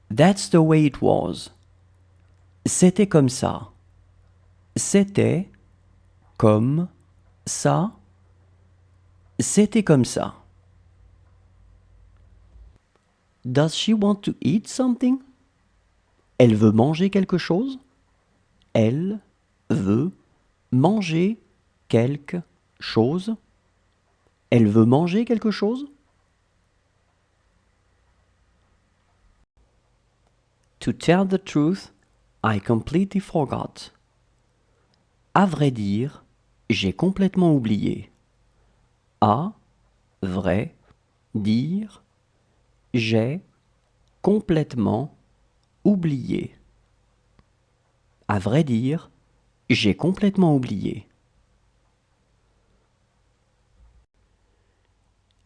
That's the way it was. C'était comme ça. C'était comme ça. C'était comme ça. Does she want to eat something? Elle veut manger quelque chose? Elle veut manger quelque chose? Elle veut manger quelque chose? To tell the truth, I completely forgot. À vrai dire, j'ai complètement oublié. À vrai dire, j'ai complètement oublié. À vrai dire, j'ai complètement oublié.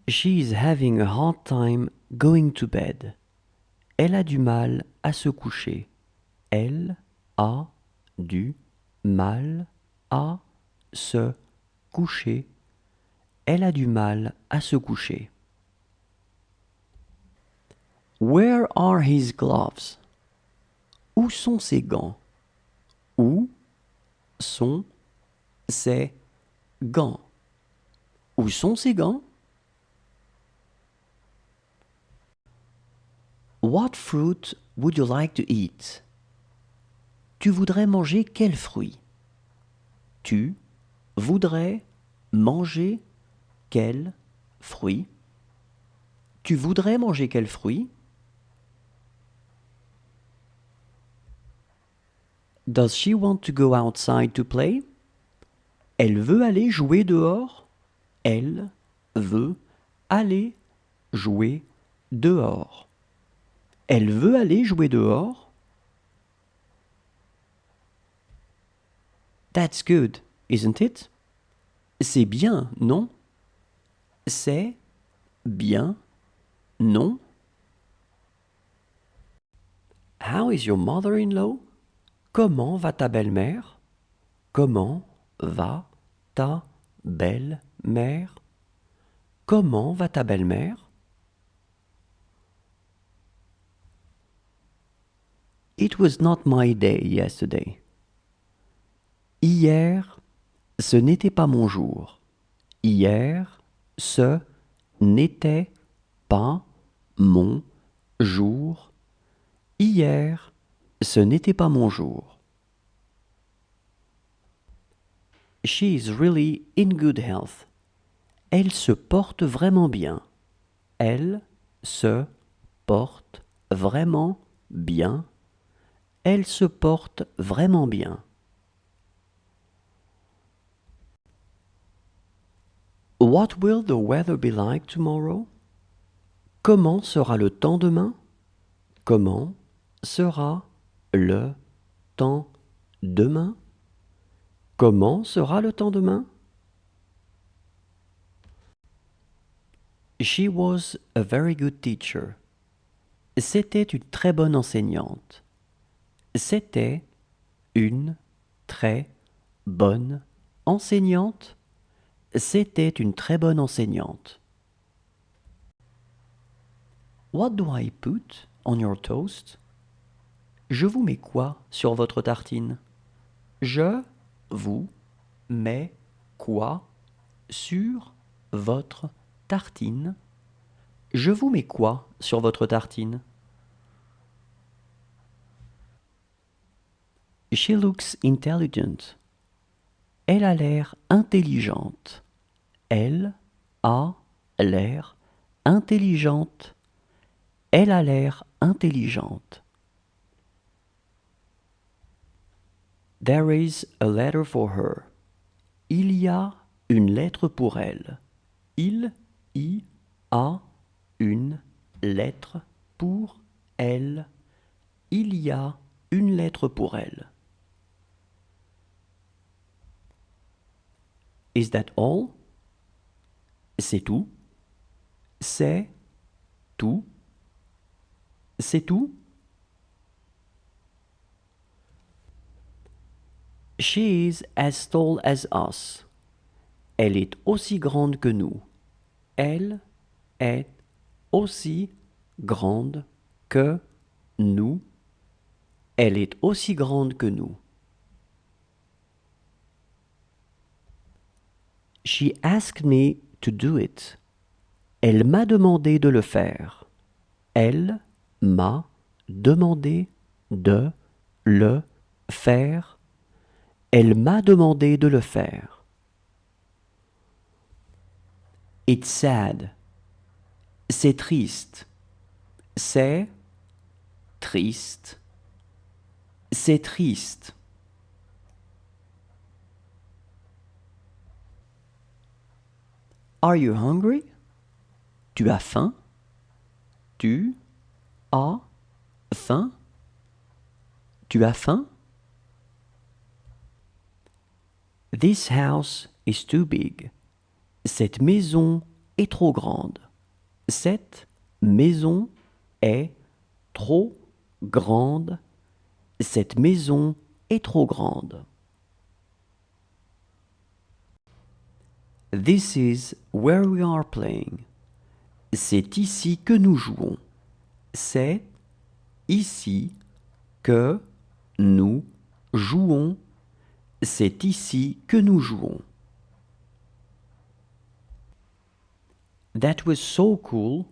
She is having a hard time going to bed. Elle a du mal à se coucher. Elle a du mal à se coucher. Elle a du mal à se coucher. Where are his gloves? Où sont ses gants? Où sont ses gants? Où sont ses gants? What fruit would you like to eat? Tu voudrais manger quel fruit? Tu voudrais manger quel fruit? Tu voudrais manger quel fruit? Does she want to go outside to play? Elle veut aller jouer dehors? Elle veut aller jouer dehors. Elle veut aller jouer dehors? That's good, isn't it? C'est bien, non? C'est bien, non? How is your mother-in-law? Comment va ta belle-mère? Comment va ta belle-mère? Comment va ta belle-mère? It was not my day yesterday. Hier, ce n'était pas mon jour. Hier, ce n'était pas mon jour. Hier, ce n'était pas mon jour. She is really in good health. Elle se porte vraiment bien. Elle se porte vraiment bien. Elle se porte vraiment bien. What will the weather be like tomorrow? Comment sera le temps demain? Comment sera le temps demain? Comment sera le temps demain? She was a very good teacher. C'était une très bonne enseignante. C'était une très bonne enseignante. C'était une très bonne enseignante. What do I put on your toast? Je vous mets quoi sur votre tartine? Je vous mets quoi sur votre tartine? Je vous mets quoi sur votre tartine? She looks intelligent. Elle a l'air intelligente. Elle a l'air intelligente. Elle a l'air intelligente. There is a letter for her. Il y a une lettre pour elle. Il y a une lettre pour elle. Il y a une lettre pour elle. Is that all? C'est tout? C'est tout? C'est tout? She is as tall as us. Elle est aussi grande que nous. Elle est aussi grande que nous. Elle est aussi grande que nous. She asked me to do it. Elle m'a demandé de le faire. Elle m'a demandé de le faire. Elle m'a demandé de le faire. It's sad. C'est triste. C'est triste. C'est triste. Are you hungry? Tu as faim? Tu as faim? Tu as faim? This house is too big. Cette maison est trop grande. Cette maison est trop grande. Cette maison est trop grande. This is where we are playing. C'est ici que nous jouons. C'est ici que nous jouons. C'est ici que nous jouons. That was so cool.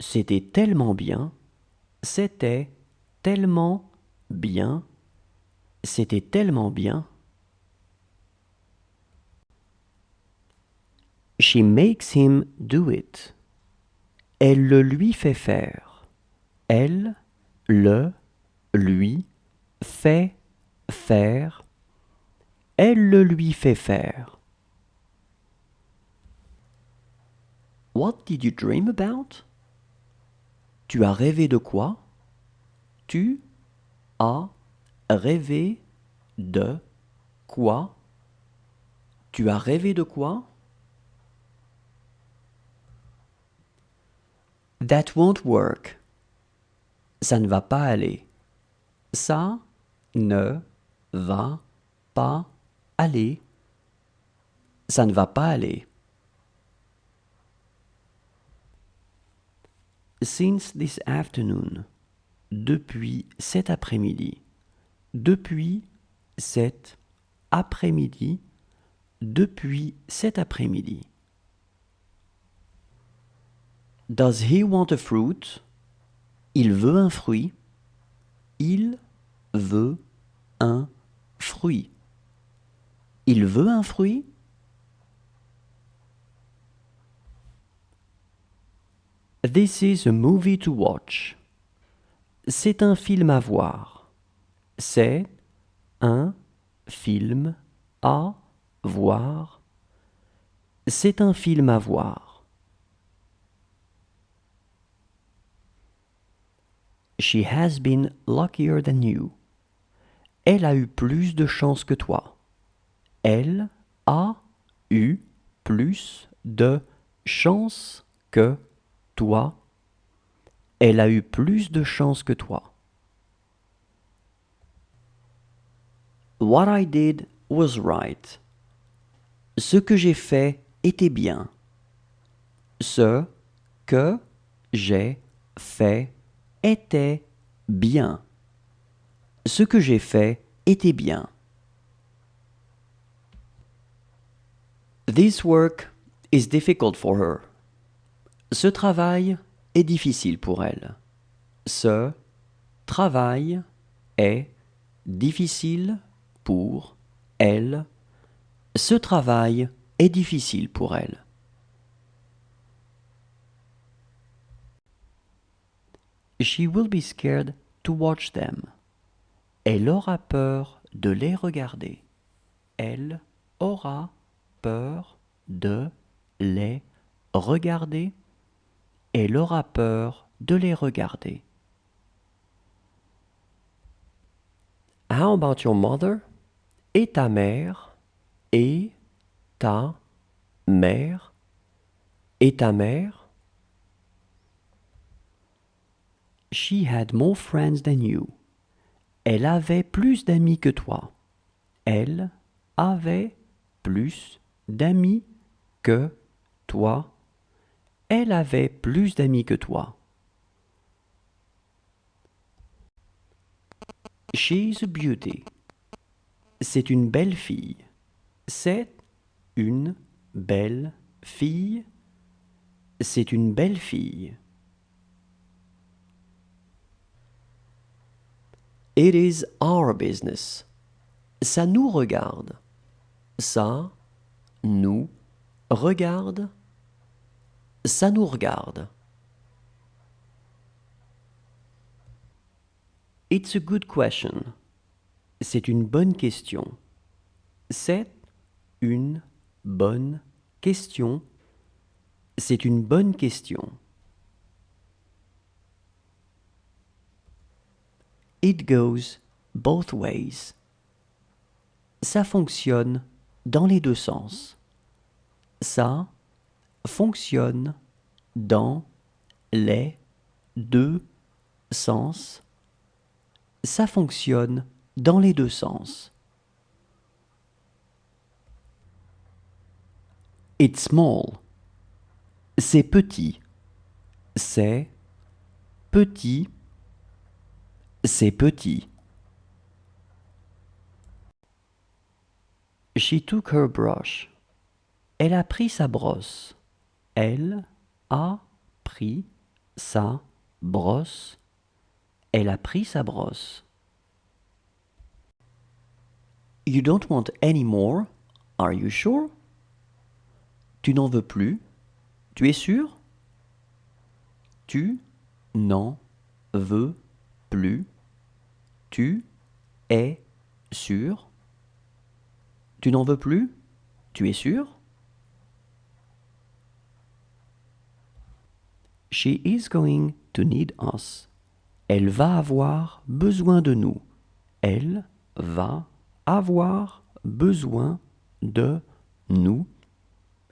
C'était tellement bien. C'était tellement bien. C'était tellement bien. She makes him do it. Elle le lui fait faire. Elle le lui fait faire. Elle le lui fait faire. What did you dream about? Tu as rêvé de quoi? Tu as rêvé de quoi? Tu as rêvé de quoi? That won't work. Ça ne va pas aller. Ça ne va pas aller. Ça ne va pas aller. Since this afternoon. Depuis cet après-midi. Depuis cet après-midi. Depuis cet après-midi. Does he want a fruit? Il veut un fruit. Il veut un fruit. Il veut un fruit? This is a movie to watch. C'est un film à voir. C'est un film à voir. C'est un film à voir. She has been luckier than you. Elle a eu plus de chance que toi. Elle a eu plus de chance que toi. Elle a eu plus de chance que toi. What I did was right. Ce que j'ai fait était bien. Ce que j'ai fait était bien. Ce que j'ai fait était bien. This work is difficult for her. Ce travail est difficile pour elle. Ce travail est difficile pour elle. Ce travail est difficile pour elle. She will be scared to watch them. Elle aura peur de les regarder. Elle aura peur de les regarder. Elle aura peur de les regarder. How about your mother? Et ta mère? Et ta mère? Et ta mère? She had more friends than you. Elle avait plus d'amis que toi. Elle avait plus d'amis que toi. Elle avait plus d'amis que toi. She's a beauty. C'est une belle fille. C'est une belle fille. C'est une belle fille. It is our business. Ça nous regarde. Ça nous regarde. Ça nous regarde. It's a good question. C'est une bonne question. C'est une bonne question. C'est une bonne question. It goes both ways. Ça fonctionne dans les deux sens. Ça fonctionne dans les deux sens. Ça fonctionne dans les deux sens. It's small. C'est petit. C'est petit. C'est petit. She took her brush. Elle a pris sa brosse. Elle a pris sa brosse. Elle a pris sa brosse. You don't want any more? Are you sure? Tu n'en veux plus? Tu es sûr? Tu n'en veux plus? Tu es sûr? Tu n'en veux plus? Tu es sûr? She is going to need us. Elle va avoir besoin de nous. Elle va avoir besoin de nous.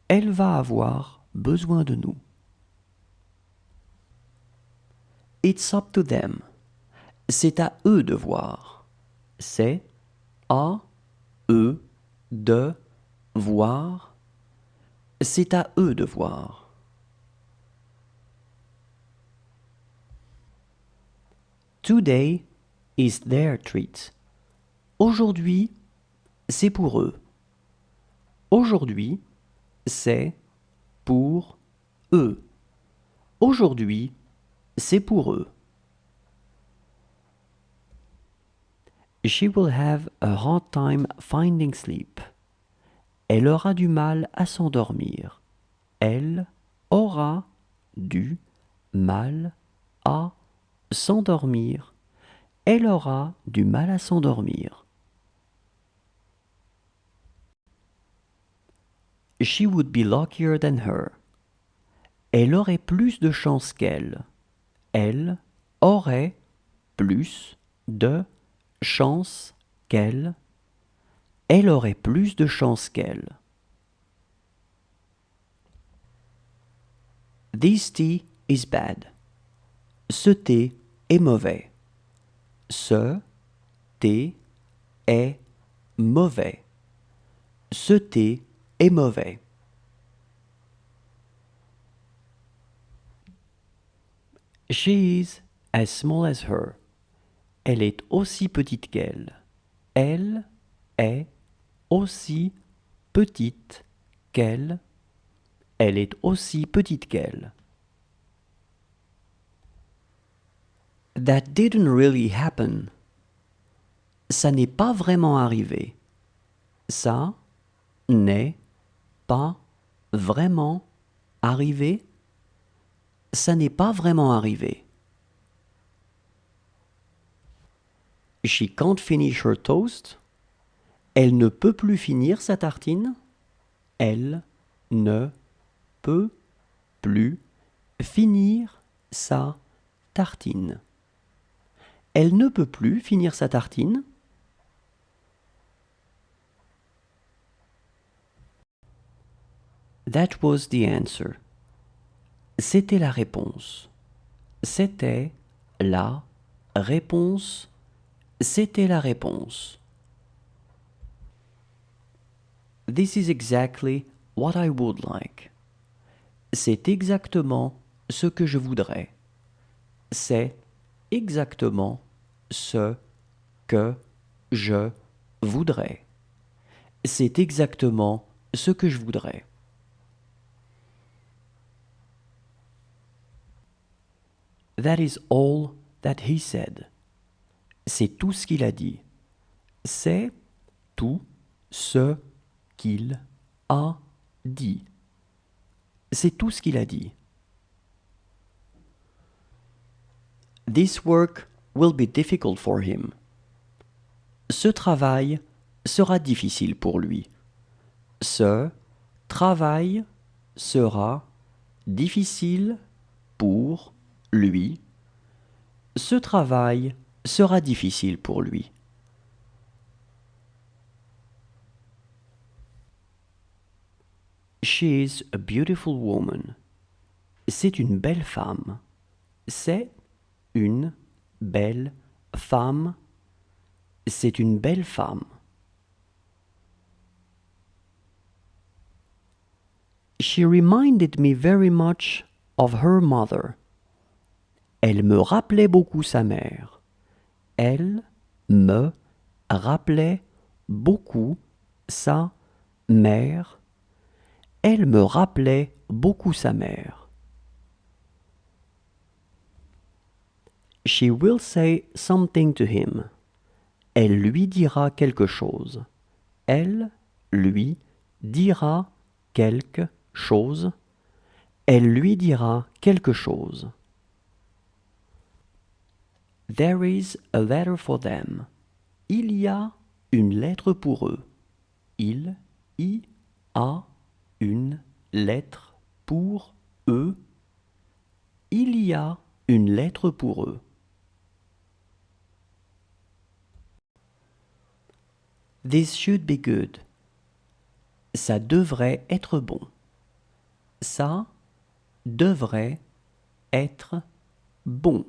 Elle va avoir besoin de nous. It's up to them. C'est à eux de voir. C'est à eux de voir. C'est à eux de voir. Today is their treat. Aujourd'hui, c'est pour eux. Aujourd'hui, c'est pour eux. Aujourd'hui, c'est pour eux. She will have a hard time finding sleep. Elle aura du mal à s'endormir. Elle aura du mal à s'endormir. Elle aura du mal à s'endormir. She would be luckier than her. Elle aurait plus de chance qu'elle. Elle aurait plus de chance qu'elle. Elle aurait plus de chance qu'elle. This tea is bad. Ce thé est mauvais. Ce thé est mauvais. Ce thé est mauvais. She is as small as her. Elle est aussi petite qu'elle. Elle est aussi petite qu'elle. Elle est aussi petite qu'elle. That didn't really happen. Ça n'est pas vraiment arrivé. Ça n'est pas vraiment arrivé. Ça n'est pas vraiment arrivé. She can't finish her toast. Elle ne peut plus finir sa tartine. Elle ne peut plus finir sa tartine. Elle ne peut plus finir sa tartine. That was the answer. C'était la réponse. C'était la réponse. C'était la réponse. This is exactly what I would like. C'est exactement ce que je voudrais. C'est exactement ce que je voudrais. C'est exactement ce que je voudrais. That is all that he said. C'est tout ce qu'il a dit. C'est tout ce qu'il a dit. C'est tout ce qu'il a dit. This work will be difficult for him. Ce travail sera difficile pour lui. Ce travail sera difficile pour lui. Ce travail sera difficile pour lui. She is a beautiful woman. C'est une belle femme. C'est une belle femme. C'est une belle femme. She reminded me very much of her mother. Elle me rappelait beaucoup sa mère. Elle me rappelait beaucoup sa mère. Elle me rappelait beaucoup sa mère. She will say something to him. Elle lui dira quelque chose. Elle lui dira quelque chose. Elle lui dira quelque chose. There is a letter for them. Il y a une lettre pour eux. Il y a une lettre pour eux. Il y a une lettre pour eux. This should be good. Ça devrait être bon. Ça devrait être bon.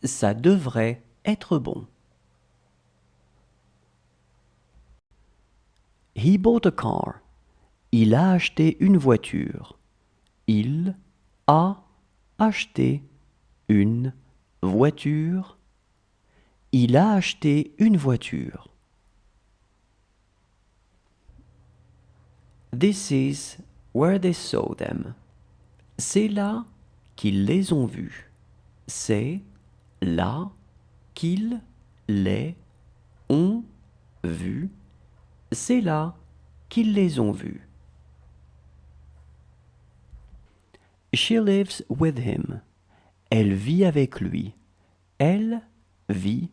Ça devrait être bon. He bought a car. Il a acheté une voiture. Il a acheté une voiture. Il a acheté une voiture. This is where they saw them. C'est là qu'ils les ont vus. C'est là qu'ils les ont vus. C'est là qu'ils les ont vus. She lives with him. Elle vit avec lui. Elle vit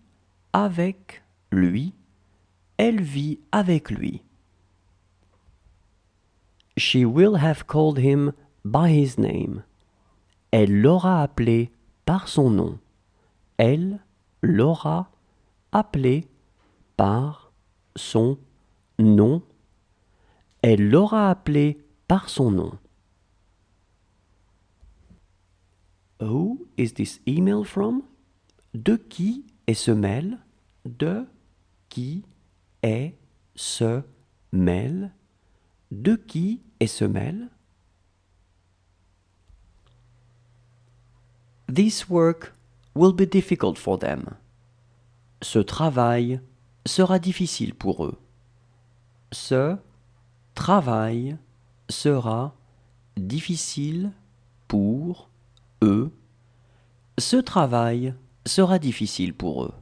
avec lui. Elle vit avec lui. She will have called him by his name. Elle l'aura appelé par son nom. Elle l'aura appelé par son nom. Elle l'aura appelé par son nom. Who is this email from? De qui est ce mail? De qui est ce mail? De qui est ce mail? This work will be difficult for them. Ce travail sera difficile pour eux. Ce travail sera difficile pour eux. Ce travail sera difficile pour eux.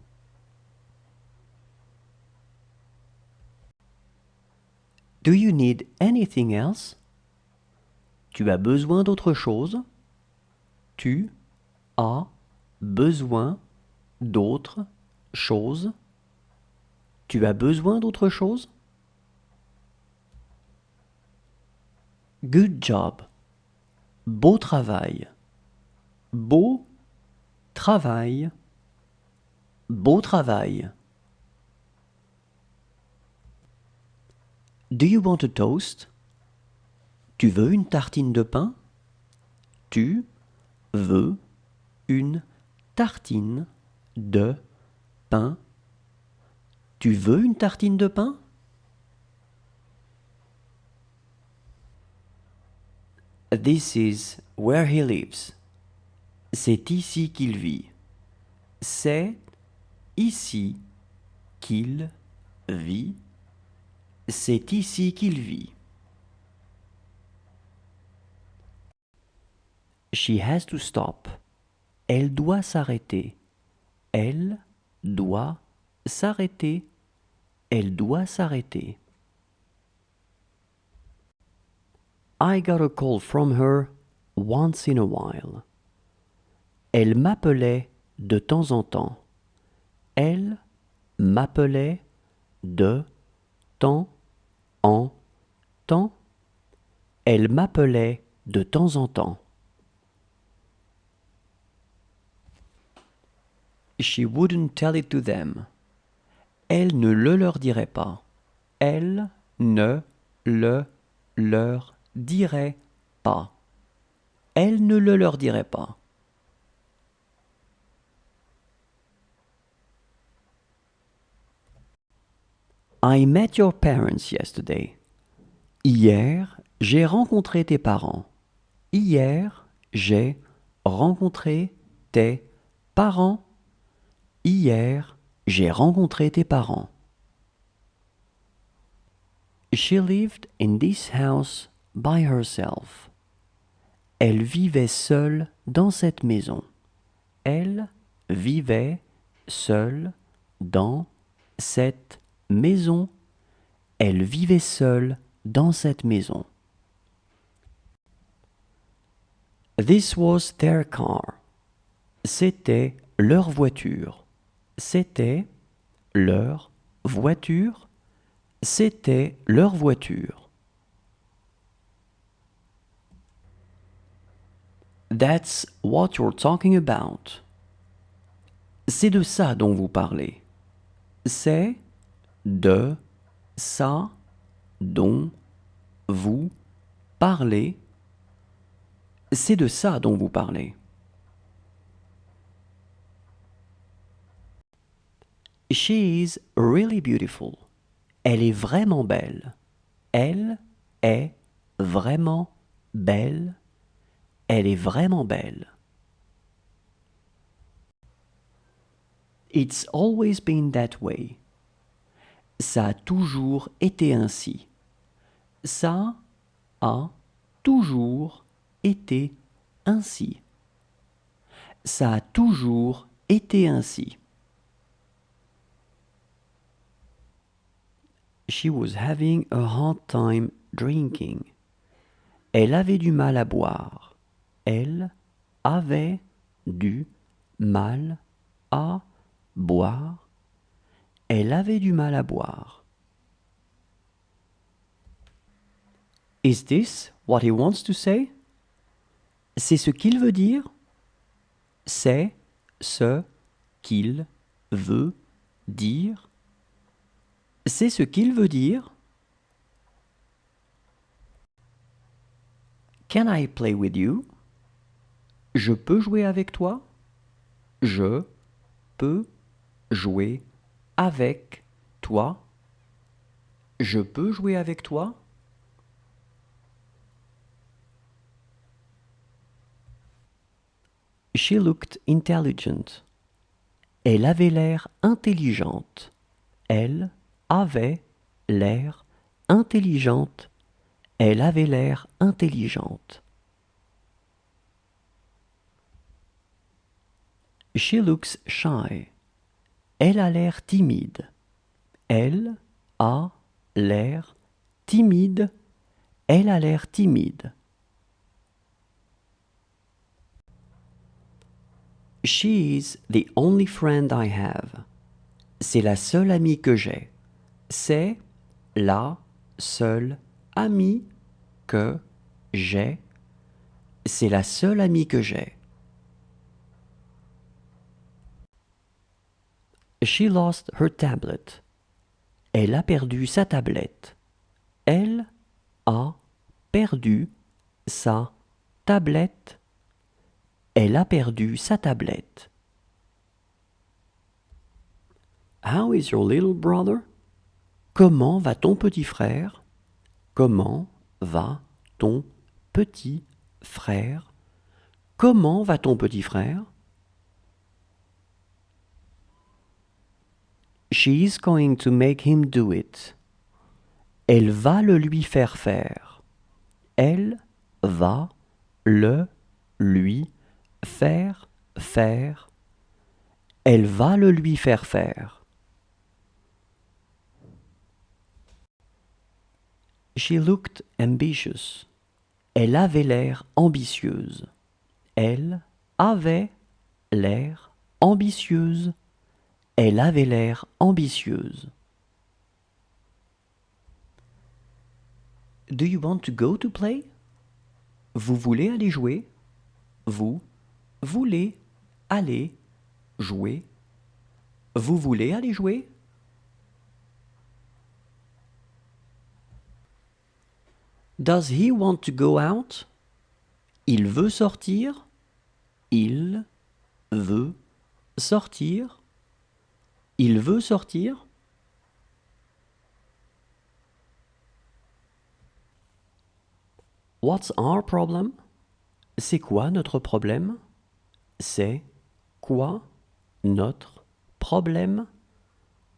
Do you need anything else? Tu as besoin d'autre chose? Tu as besoin d'autre chose? Tu as besoin d'autre chose? Good job. Beau travail. Beau travail. Beau travail. Do you want a toast? Tu veux une tartine de pain? Tu veux une tartine de pain? Tu veux une tartine de pain? This is where he lives. C'est ici qu'il vit. C'est ici qu'il vit. C'est ici qu'il vit. She has to stop. Elle doit s'arrêter. Elle doit s'arrêter. Elle doit s'arrêter. I got a call from her once in a while. Elle m'appelait de temps en temps. Elle m'appelait de temps en temps. Elle m'appelait de temps en temps. She wouldn't tell it to them. Elle ne le leur dirait pas. Elle ne le leur dirait pas. Elle ne le leur dirait pas. I met your parents yesterday. Hier, j'ai rencontré tes parents. Hier, j'ai rencontré tes parents. Hier, j'ai rencontré tes parents. She lived in this house by herself. Elle vivait seule dans cette maison. Elle vivait seule dans cette maison. Elle vivait seule dans cette maison. This was their car. C'était leur voiture. C'était leur voiture. C'était leur voiture. That's what you're talking about. C'est de ça dont vous parlez. C'est de ça dont vous parlez. C'est de ça dont vous parlez. She is really beautiful. Elle est vraiment belle. Elle est vraiment belle. Elle est vraiment belle. It's always been that way. Ça a toujours été ainsi. Ça a toujours été ainsi. Ça a toujours été ainsi. She was having a hard time drinking. Elle avait du mal à boire. Elle avait du mal à boire. Elle avait du mal à boire. Is this what he wants to say? C'est ce qu'il veut dire? C'est ce qu'il veut dire? C'est ce qu'il veut dire? Can I play with you? Je peux jouer avec toi? Je peux jouer avec toi? Je peux jouer avec toi? She looked intelligent. Elle avait l'air intelligente. Elle avait l'air intelligente. Elle avait l'air intelligente. She looks shy. Elle a l'air timide. Elle a l'air timide. Elle a l'air timide. She is the only friend I have. C'est la seule amie que j'ai. C'est la seule amie que j'ai. C'est la seule amie que j'ai. She lost her tablet. Elle a perdu sa tablette. Elle a perdu sa tablette. Elle a perdu sa tablette. How is your little brother? Comment va ton petit frère? Comment va ton petit frère? Comment va ton petit frère? She is going to make him do it. Elle va le lui faire faire. Elle va le lui faire faire. Elle va le lui faire faire. She looked ambitious. Elle avait l'air ambitieuse. Elle avait l'air ambitieuse. Elle avait l'air ambitieuse. Do you want to go to play? Vous voulez aller jouer? Vous voulez aller jouer? Vous voulez aller jouer? Does he want to go out? Il veut sortir? Il veut sortir? Il veut sortir? What's our problem? C'est quoi notre problème? C'est quoi notre problème?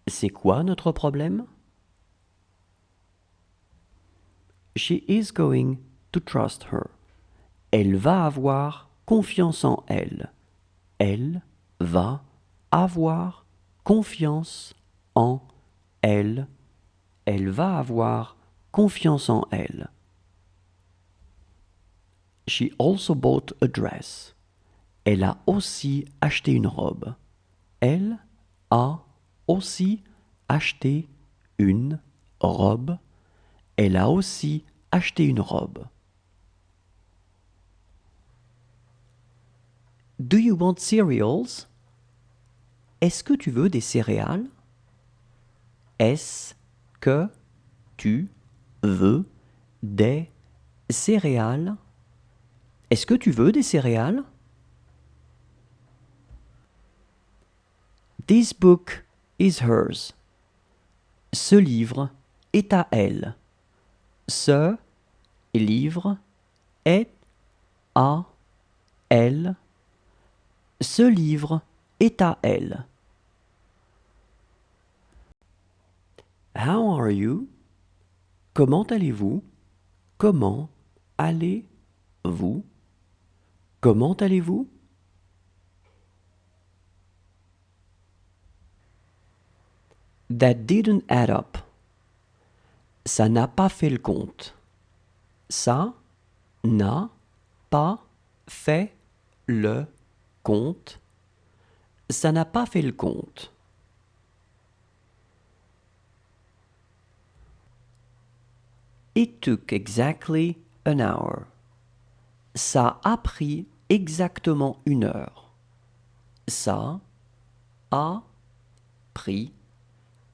C'est quoi notre problème? She is going to trust her. Elle va avoir confiance en elle. Elle va avoir confiance en elle. Elle va avoir confiance en elle. She also bought a dress. Elle a aussi acheté une robe. Elle a aussi acheté une robe. Elle a aussi acheté une robe. Do you want cereals? Est-ce que tu veux des céréales? Est-ce que tu veux des céréales? Est-ce que tu veux des céréales? This book is hers. Ce livre est à elle. Ce livre est à elle. Ce livre est à elle. How are you? Comment allez-vous? Comment allez-vous? Comment allez-vous? That didn't add up. Ça n'a pas fait le compte. Ça n'a pas fait le compte. Ça n'a pas fait le compte. It took exactly an hour. Ça a pris exactement une heure. Ça a pris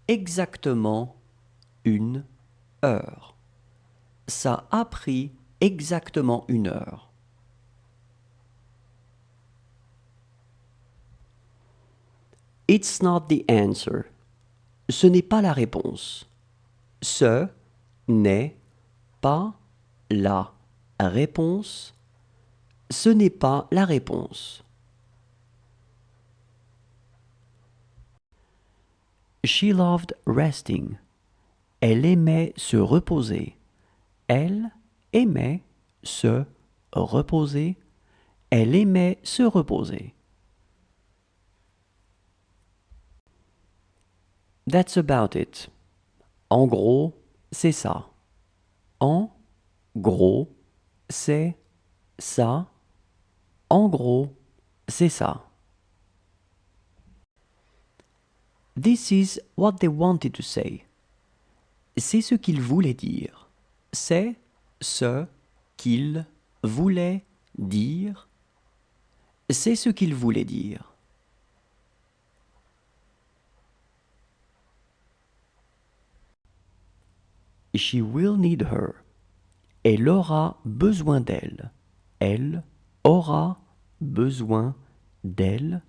exactement une heure. Ça a pris exactement une heure. It's not the answer. Ce n'est pas la réponse. Ce n'est pas la réponse. Ce n'est pas la réponse. She loved resting. Elle aimait se reposer. Elle aimait se reposer. Elle aimait se reposer. That's about it. En gros, c'est ça. En gros, c'est ça. En gros, c'est ça. This is what they wanted to say. C'est ce qu'ils voulaient dire. C'est ce qu'ils voulaient dire. C'est ce qu'ils voulaient dire. She will need her. Elle aura besoin d'elle. Elle aura besoin d'elle.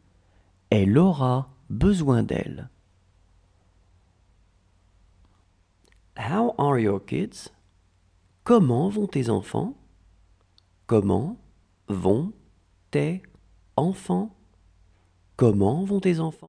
Elle aura besoin d'elle. How are your kids? Comment vont tes enfants? Comment vont tes enfants? Comment vont tes enfants?